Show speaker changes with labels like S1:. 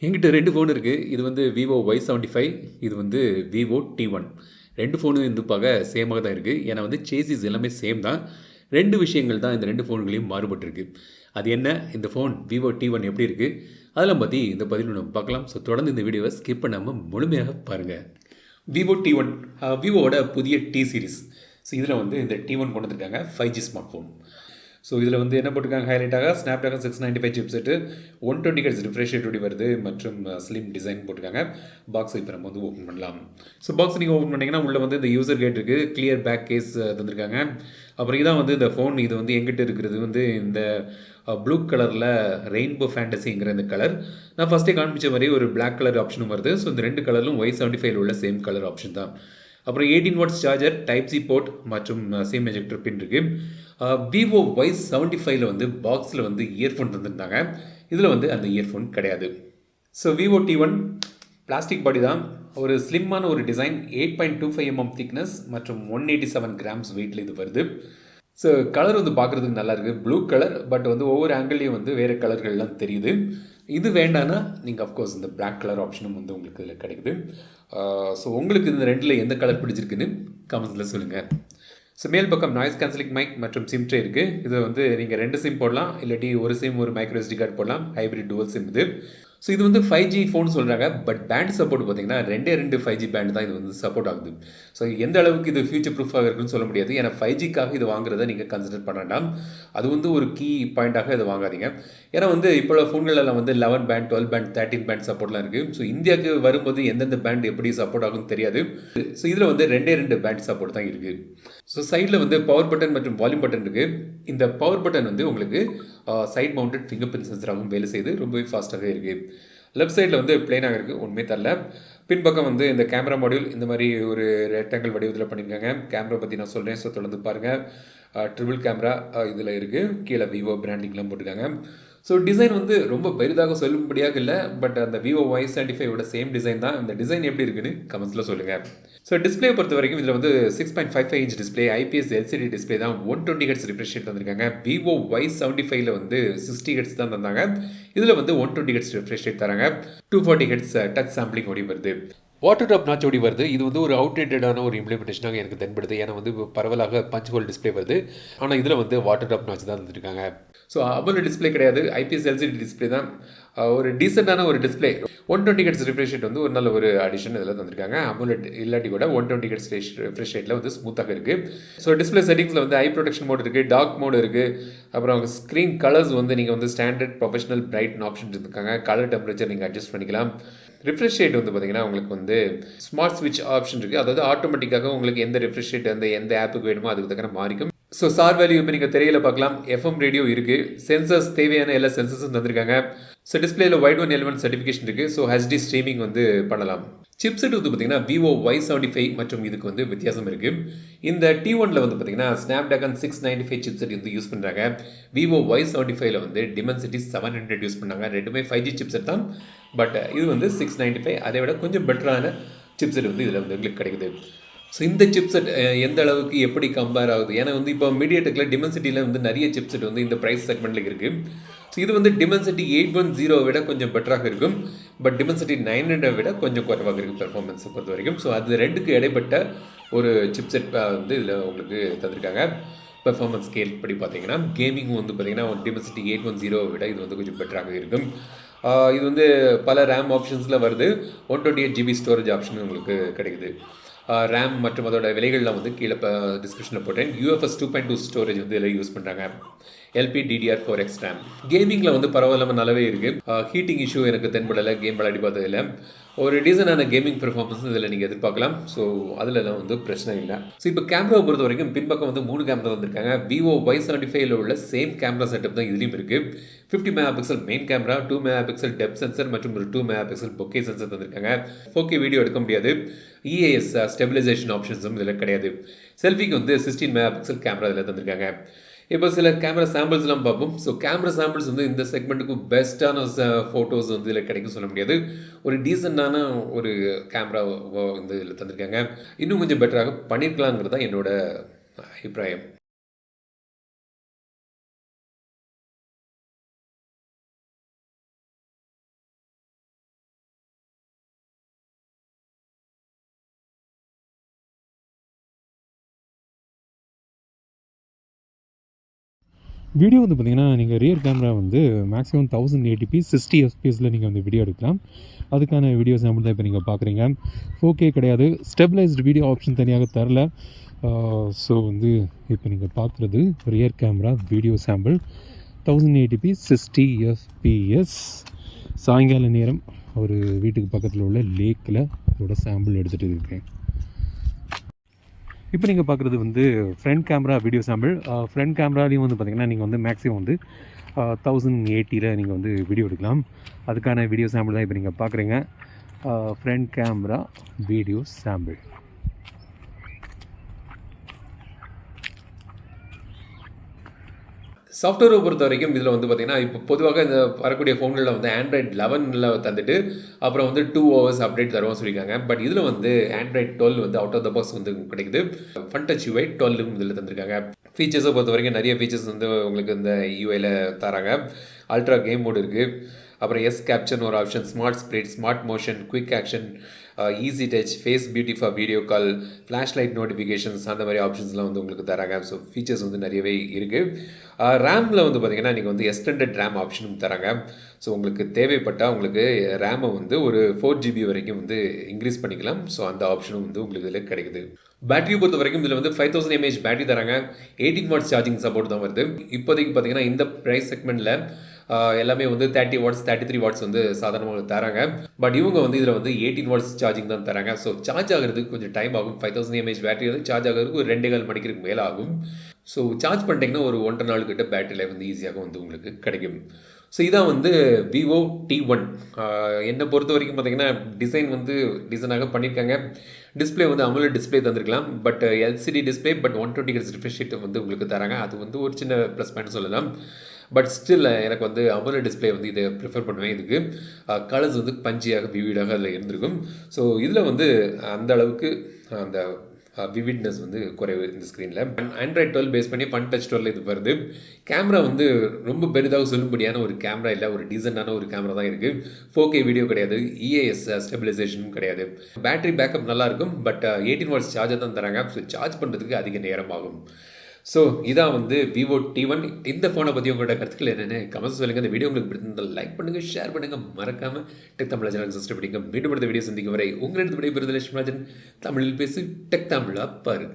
S1: என்கிட்ட 2 ஃபோன் இருக்கு. இது வந்து Vivo Y75, இது வந்து Vivo T1. 2 ஃபோனும் வந்து பார்க்க சேமாக தான் இருக்கு. ஏன்னா வந்து சேசிஸ் எல்லாமே சேம் தான். 2 விஷயங்கள் தான் இந்த 2 ஃபோன்களையும் மாறுபட்டிருக்கு. அது என்ன? இந்த ஃபோன் Vivo T1 எப்படி இருக்கு? அதெல்லாம் பத்தி இந்த பதிவில் நம்ம பார்க்கலாம். ஸோ தொடர்ந்து இந்த வீடியோவை ஸ்கிப் பண்ணாம முழுமையாக பாருங்க. Vivo T1 விவோவோட புதிய T சீரிஸ். ஸோ இதில் வந்து இந்த T1 கொண்டு வந்திருக்காங்க 5G ஸ்மார்ட் ஃபோன். ஸோ இதில் வந்து என்ன போட்டிருக்காங்க ஹைலைட்டாக ஸ்னாப்ட்ராகன் 695 சிப்செட்டு 120 ஹெர்ட்ஸ் ரிஃப்ரெஷ் ரேட்டோடு வருது மற்றும் ஸ்லிம் டிசைன் போட்டிருக்காங்க. பாக்ஸை இப்போ நம்ம வந்து ஓப்பன் பண்ணலாம். ஸோ பாக்ஸ் நீங்கள் ஓப்பன் பண்ணிங்கன்னா உள்ளே வந்து இந்த யூசர் கேட் இருக்குது, கிளியர் பேக் கேஸ் தந்திருக்காங்க. அப்புறம் இதான் வந்து இந்த ஃபோன். இது வந்து எங்கிட்ட இருக்கிறது வந்து இந்த ப்ளூ கலரில் ரெயின்போ ஃபேண்டசிங்கிற இந்த கலர். நான் ஃபஸ்ட்டே காண்பிச்ச மாதிரி ஒரு பிளாக் கலர் ஆப்ஷனும் வருது. ஸோ இந்த 2 கலரும் Y75 உள்ள சேம் கலர் ஆப்ஷன் தான். அப்புறம் 18 watts charger, type C port மற்றும் சேம் எஜெக்டர் பின் இருக்குது. விவோ Y75 வந்து பாக்ஸில் வந்து இயர்ஃபோன் தந்துருந்தாங்க. இதில் வந்து அந்த இயர்ஃபோன் கிடையாது. So Vivo T1 plastic body தான். ஒரு ஸ்லிம்மான ஒரு டிசைன், 8.25 mm திக்னஸ் மற்றும் 187 கிராம்ஸ் வெயிட்டில் இது வருது. ஸோ கலர் வந்து பார்க்குறதுக்கு நல்லா இருக்குது, ப்ளூ கலர். பட் வந்து ஒவ்வொரு ஆங்கிள்லேயும் வந்து வேறு கலர்கள்லாம் தெரியுது. இது வேண்டான்னா நீங்கள் அஃப்கோர்ஸ் இந்த பிளாக் கலர் ஆப்ஷனும் வந்து உங்களுக்கு இதில் கிடைக்குது. ஸோ உங்களுக்கு இந்த ரெண்டில் எந்த கலர் பிடிச்சிருக்குன்னு கமெண்ட்ஸில் சொல்லுங்கள். ஸோ மேல் பக்கம் நாய்ஸ் கேன்சலிங் மைக் மற்றும் சிம் ட்ரே இருக்குது. இதை வந்து நீங்கள் 2 சிம் போடலாம், இல்லாட்டி ஒரு சிம் ஒரு மைக்ரோ SD கார்டு போடலாம். ஹைப்ரிட் டுவல் சிம் இது. ஸோ இது வந்து 5G ஃபோன் சொல்கிறாங்க. பட் பேண்ட் சப்போர்ட் பார்த்தீங்கன்னா 2 5G பேண்ட் தான் இது வந்து சப்போர்ட் ஆகுது. ஸோ எந்த அளவுக்கு இது ஃபியூச்சர் ப்ரூஃபாக இருக்குன்னு சொல்ல முடியாது. ஏன்னா 5Gக்காக இது வாங்குறத நீங்கள் கன்சிடர் பண்ண வேண்டாம். அது வந்து ஒரு கீ பாயிண்ட்டாக இதை வாங்காதீங்க. ஏன்னா வந்து இப்போ உள்ள ஃபோன்களெல்லாம் வந்து 11 பேண்ட், 12 பேண்ட், 13 பேண்ட் சப்போர்ட்லாம் இருக்குது. ஸோ இந்தியாவுக்கு வரும்போது எந்தெந்த பேண்ட் எப்படி சப்போர்ட் ஆகும்னு தெரியாது. ஸோ இதில் வந்து 2 பேண்ட் சப்போர்ட் தான் இருக்குது. ஸோ சைடில் வந்து பவர் பட்டன் மற்றும் வால்யூம் பட்டன் இருக்குது. இந்த பவர் பட்டன் வந்து உங்களுக்கு சைட் மவுண்டட் ஃபிங்கர் பிரிண்ட் சென்சராகவும் வேலை செய்து ரொம்பவே ஃபாஸ்ட்டாக இருக்குது. லெஃப்ட் சைடில் வந்து பிளேனாக இருக்குது, ஒன்றுமே தரல. பின்பக்கம் வந்து இந்த கேமரா மாடியூல் இந்த மாதிரி ஒரு ரெக்டாங்கிள் வடிவத்தில் பண்ணியிருக்காங்க. கேமரா பற்றி நான் சொல்கிறேன், ஸோ தொடர்ந்து பாருங்கள். ட்ரிபிள் கேமரா இதில் இருக்குது. கீழே விவோ பிராண்டிங்லாம் போட்டிருக்காங்க. ஸோ டிசைன் வந்து ரொம்ப பெரிதாக சொல்லும்படியாக இல்லை. பட் அந்த விவோ Y75 சேம் டிசைன் தான். இந்த டிசைன் எப்படி இருக்குன்னு கமெண்ட்ஸில் சொல்லுங்கள். ஸோ டிஸ்பிளே பொறுத்த வரைக்கும் இதில் வந்து 6.55 inch display, IPS LCD display தான். 120 ஹெர்ட்ஸ் ரிஃப்ரெஷ் ரேட் தந்திருக்காங்க. விவோ Y75 வந்து 60 ஹெர்ட்ஸ் தான் தந்தாங்க. இதில் வந்து 120 ஹெர்ட்ஸ் ரிஃப்ரெஷ் ரேட் தராங்க. 240 ஹெர்ட்ஸ் டச் சாம்பிளிங் ஓடி வருது. வாட்டர் ட்ராப் நாச் ஓடி வருது. இது வந்து ஒரு அவுடேட்டடான ஒரு இம்ப்ளிமெண்டேஷனாக எனக்கு தென்படுது. ஏன்னா வந்து பரவலாக பஞ்ச் ஹோல் டிஸ்பிளே வருது. ஆனால் இதில் வந்து வாட்டர் ட்ராப் நாச் தான் தந்துருக்காங்க. ஸோ AMOLED டிஸ்பிளே கிடையாது, IPS LCD டிஸ்பிளே தான். ஒரு டீசெண்டான ஒரு டிஸ்பிளே. 120 ஹெர்ட்ஸ் ரிஃப்ரெஷ் ரேட் வந்து ஒரு நல்ல ஒரு அடிஷன் இதில் தந்திருக்காங்க. AMOLED இல்லாட்டி கூட 120 ஹெர்ட்ஸ் ரிஃப்ரெஷ் ரேட்டில் வந்து ஸ்மூத்தாக இருக்குது. ஸோ டிஸ்பிளே செட்டிங்ஸில் வந்து ஐ ப்ரொடெக்ஷன் மோட் இருக்குது, டார்க் மோடு இருக்குது. அப்புறம் ஸ்க்ரீன் கலர்ஸ் வந்து நீங்கள் வந்து ஸ்டாண்டர்ட், ப்ரொஃபஷனல், பிரைட்னு ஆப்ஷன் இருக்காங்க. கலர் டெம்பரேச்சர் நீங்கள் அட்ஜஸ்ட் பண்ணிக்கலாம். ரிஃப்ரெஷ் ரேட் வந்து பார்த்தீங்கன்னா உங்களுக்கு வந்து ஸ்மார்ட் ஸ்விட்ச் ஆப்ஷன் இருக்குது. அதாவது ஆட்டோமேட்டிக்காக உங்களுக்கு எந்த ரிஃப்ரெஷ் ரேட் எந்த ஆப்புக்கு வேணுமோ அதுக்கு தக்கன மாறிக்கும். ஸோ சார் வேல்யூ இப்போ நீங்கள் திரையில் பார்க்கலாம். FM ரேடியோ இருக்குது. சென்சர்ஸ் தேவையான எல்லா சென்சர்ஸும் தந்திருக்காங்க. ஸோ டிஸ்பிளேல வைட் ஒன் எலிமெண்ட் சர்டிஃபிகேஷன் இருக்குது. ஸோ HD ஸ்ட்ரீமிங் வந்து பண்ணலாம். சிப்செட் வந்து பார்த்தீங்கன்னா விவோ Y75 மற்றும் இதுக்கு வந்து வித்தியாசம் இருக்குது. இந்த T1 வந்து பார்த்தீங்கன்னா ஸ்னாப்ட்ராகன் 695 சிப்செட் வந்து யூஸ் பண்ணுறாங்க. விவோ Y75 வந்து டிமென்சிட்டி 700 யூஸ் பண்ணாங்க. ரெண்டுமே 5G சிப்செட் தான். பட் இது வந்து 695, அதை விட கொஞ்சம் பெட்டரான சிப்செட் வந்து இதில் வந்து உங்களுக்கு கிடைக்குது. ஸோ இந்த சிப்செட் எந்த அளவுக்கு எப்படி கம்பேர் ஆகுது? ஏன்னா வந்து இப்போ மீடியாடெக்கில் டிமென்சிட்டியில் வந்து நிறைய சிப்செட் வந்து இந்த ப்ரைஸ் செக்மெண்ட்டில் இருக்குது. ஸோ இது வந்து டிமென்சிட்டி 810 விட கொஞ்சம் பெட்டராக இருக்கும். பட் டிமென்சிட்டி 900 விட கொஞ்சம் குறைவாக இருக்குது பெர்ஃபார்மன்ஸை பொறுத்த வரைக்கும். ஸோ அது ரெண்டுக்கு இடைப்பட்ட ஒரு சிப்செட் வந்து இதில் உங்களுக்கு தந்திருக்காங்க. பெர்ஃபார்மன்ஸ் ஸ்கேல் படி பார்த்தீங்கன்னா கேமிங் வந்து பார்த்தீங்கன்னா டிமென்சிட்டி 810 விட இது வந்து கொஞ்சம் பெட்டராக இருக்கும். இது வந்து பல ரேம் ஆப்ஷன்ஸில் வருது. 128 GB ஸ்டோரேஜ் ஆப்ஷன் உங்களுக்கு கிடைக்குது. ரேம் மற்றும் அதோட விலைகள்லாம் வந்து கீழே டிஸ்கிரிப்ஷனில் போட்டேன். UFS 2.2 ஸ்டோரேஜ் வந்து இதில் யூஸ் பண்ணுறாங்க. LPDDR4X RAM. கேமிங்கில் வந்து பரவாயில்லாமல் நல்லாவே இருக்குது. ஹீட்டிங் இஷ்யூ எனக்கு தென்படலை கேம் விளையாடி பார்த்ததில்ல. ஒரு டீசனான கேமிங் பெர்ஃபார்மன்ஸ் இதில் நீங்கள் எதிர்பார்க்கலாம். ஸோ அதிலலாம் வந்து பிரச்சனை இல்லை. ஸோ இப்போ கேமராவை பொறுத்த வரைக்கும் பின்பக்கம் வந்து 3 கேமரா வந்திருக்காங்க. விவோ Y75 உள்ள சேம் கேமரா செட்டப் தான் இதுலேயும் இருக்குது. 50 megapixel main camera, 2 megapixel depth sensor மற்றும் ஒரு 2 மெகாபிக்சல் பொக்கே சென்சர் தந்திருக்காங்க. 4K வீடியோ எடுக்க முடியாது. EAS ஸ்டெபிலைசேஷன் ஆப்ஷன்ஸும் இதில் கிடையாது. செல்ஃபிக்கு வந்து 16 மெகாபிக்சல் கேமரா இதில் தந்திருக்காங்க. இப்போ சில கேமரா சாம்பிள்ஸ்லாம் பார்ப்போம். ஸோ கேமரா சாம்பிள்ஸ் வந்து இந்த செக்மெண்ட்டுக்கு பெஸ்ட்டான ஃபோட்டோஸ் வந்து இதில் கிடைக்கும் சொல்ல முடியாது. ஒரு டீசெண்டான ஒரு கேமரா வந்து இதில் தந்திருக்காங்க. இன்னும் கொஞ்சம் பெட்டராக பண்ணியிருக்கலாங்கிறது தான் என்னோட அபிப்பிராயம்.
S2: வீடியோ வந்து பார்த்திங்கன்னா நீங்கள் ரியர் கேமரா வந்து மேக்ஸிமம் 1080p 60 fpsல நீங்கள் வந்து வீடியோ எடுக்கலாம். அதுக்கான வீடியோ சாம்பிள் தான் இப்போ நீங்கள் பார்க்குறீங்க. 4K கிடையாது, ஸ்டெபிளைஸ்டு வீடியோ ஆப்ஷன் தனியாக தரல. ஸோ வந்து இப்போ நீங்கள் பார்க்குறது rear camera video sample 1080p 60 fps. சாயங்கால நேரம் ஒரு வீட்டுக்கு பக்கத்தில் உள்ள லேக்கில் இதோட சாம்பிள் எடுத்துகிட்டு இருக்கேன். இப்போ நீங்கள் பார்க்குறது வந்து front camera video sample. Front கேமராலையும் வந்து பார்த்திங்கன்னா நீங்கள் வந்து மேக்ஸிமம் வந்து 1080ல் நீங்கள் வந்து வீடியோ எடுக்கலாம். அதுக்கான வீடியோ சாம்பிள் தான் இப்போ நீங்கள் பார்க்குறீங்க. Front camera video sample.
S1: சாஃப்ட்வேரை பொறுத்த வரைக்கும் இதில் வந்து பார்த்திங்கன்னா இப்போ பொதுவாக இந்த வரக்கூடிய ஃபோன்களில் வந்து ஆண்ட்ராய்ட் 11ல் தந்துட்டு அப்புறம் வந்து 2 hours அப்டேட் தருவோம் சொல்லியிருக்காங்க. பட் இதில் வந்து ஆண்ட்ராய்ட் 12 வந்து அவுட் ஆஃப் த பாக்ஸ் வந்து கிடைக்குது. ஃபன் டச் யூஐ 12 இதில் தந்திருக்காங்க. ஃபீச்சர்ஸை பொறுத்த வரைக்கும் நிறைய ஃபீச்சர்ஸ் வந்து உங்களுக்கு இந்த யூஐயில் தராங்க. அல்ட்ரா கேம் மோடு இருக்குது. அப்புறம் எஸ் கேப்சர்னு ஒரு option, smart split, smart motion, quick action, easy touch, face beauty for video call, flash light notifications, அந்த மாதிரி ஆப்ஷன்ஸ்லாம் வந்து உங்களுக்கு தராங்க. ஸோ ஃபீச்சர்ஸ் வந்து நிறையவே இருக்குது. ரேமில் வந்து பார்த்திங்கன்னா நீங்கள் வந்து எக்ஸ்டெண்டட் ரேம் ஆப்ஷனும் தராங்க. ஸோ உங்களுக்கு தேவைப்பட்டால் உங்களுக்கு ரேமை வந்து ஒரு 4GB வரைக்கும் வந்து இன்க்ரீஸ் பண்ணிக்கலாம். ஸோ அந்த ஆப்ஷனும் வந்து உங்களுக்கு இதில் கிடைக்குது. பேட்டரி பொறுத்த வரைக்கும் இதில் வந்து 5000 mAh பேட்டரி தராங்க. 18 வாட்ஸ் சார்ஜிங் சப்போர்ட் தான் வருது. இப்போதைக்கு பார்த்திங்கன்னா இந்த ப்ரைஸ் செக்மெண்ட்டில் எல்லாமே வந்து 30 வாட்ஸ் 33 வாட்ஸ் வந்து சாதாரணமாக தராங்க. பட் இவங்க வந்து இதில் வந்து 18 வாட்ஸ் சார்ஜிங் தான் தராங்க. ஸோ சார்ஜ் ஆகிறதுக்கு கொஞ்சம் டைம் ஆகும். 5000 mAh பேட்டரி வந்து சார்ஜ் ஆகிறதுக்கு ஒரு 2.25 மணிக்கு மேலே ஆகும். ஸோ சார்ஜ் பண்ணிட்டீங்கன்னா ஒரு 1.5 நாள் கிட்ட பேட்டரி லைஃப் வந்து ஈஸியாக வந்து உங்களுக்கு கிடைக்கும். ஸோ இதான் வந்து Vivo T1. என்னை பொறுத்த வரைக்கும் பார்த்திங்கன்னா டிசைன் வந்து டிசைனாக பண்ணியிருக்காங்க. டிஸ்பிளே வந்து அவங்களே டிஸ்பிளே தந்திருக்கலாம். But LCD display, but 120 Hz refresh rate வந்து உங்களுக்கு தராங்க. அது வந்து ஒரு சின்ன ப்ளஸ் பாயிண்ட் சொல்லலாம். பட் ஸ்டில் எனக்கு வந்து AMOLED டிஸ்பிளே வந்து இதை ப்ரிஃபர் பண்ணுவேன். இதுக்கு கலர்ஸ் வந்து பஞ்சியாக விவிடாக அதில் இருந்திருக்கும். ஸோ இதில் வந்து அந்த அளவுக்கு அந்த விவிட்னஸ் வந்து குறைவு இந்த ஸ்க்ரீனில். ஆண்ட்ராய்ட் 12 பேஸ் பண்ணி ஃபன் டச் 12 இது வருது. கேமரா வந்து ரொம்ப பெரிதாக சொல்லும்படியான ஒரு கேமரா இல்லை, ஒரு டீசெண்டான ஒரு கேமரா தான் இருக்குது. 4K வீடியோ கிடையாது, EAS ஸ்டெபிலைசேஷனும் கிடையாது. பேட்டரி பேக்கப் நல்லாயிருக்கும். பட் 18 வாட்ஸ் சார்ஜர் தான் தராங்க. ஸோ சார்ஜ் பண்ணுறதுக்கு அதிக நேரம் ஆகும். ஸோ இதான் வந்து Vivo T1. இந்த ஃபோனை பற்றி உங்களோட கருத்துக்கள் என்னென்னு கமெண்ட்ஸ் சொல்லுங்கள். இந்த வீடியோ உங்களுக்கு பிடிச்சிருந்தால் லைக் பண்ணுங்கள், ஷேர் பண்ணுங்கள், மறக்காமல் டெக் தமிழ் சேனல் சப்ஸ்கிரைப் பண்ணிங்க. மீண்டும் அடுத்த வீடியோ சந்திக்கும் வரை உங்களிடத்து விடைபெறுதல் லட்சுமி ராஜன். தமிழில் பேசி டெக் தமிழா பாரு.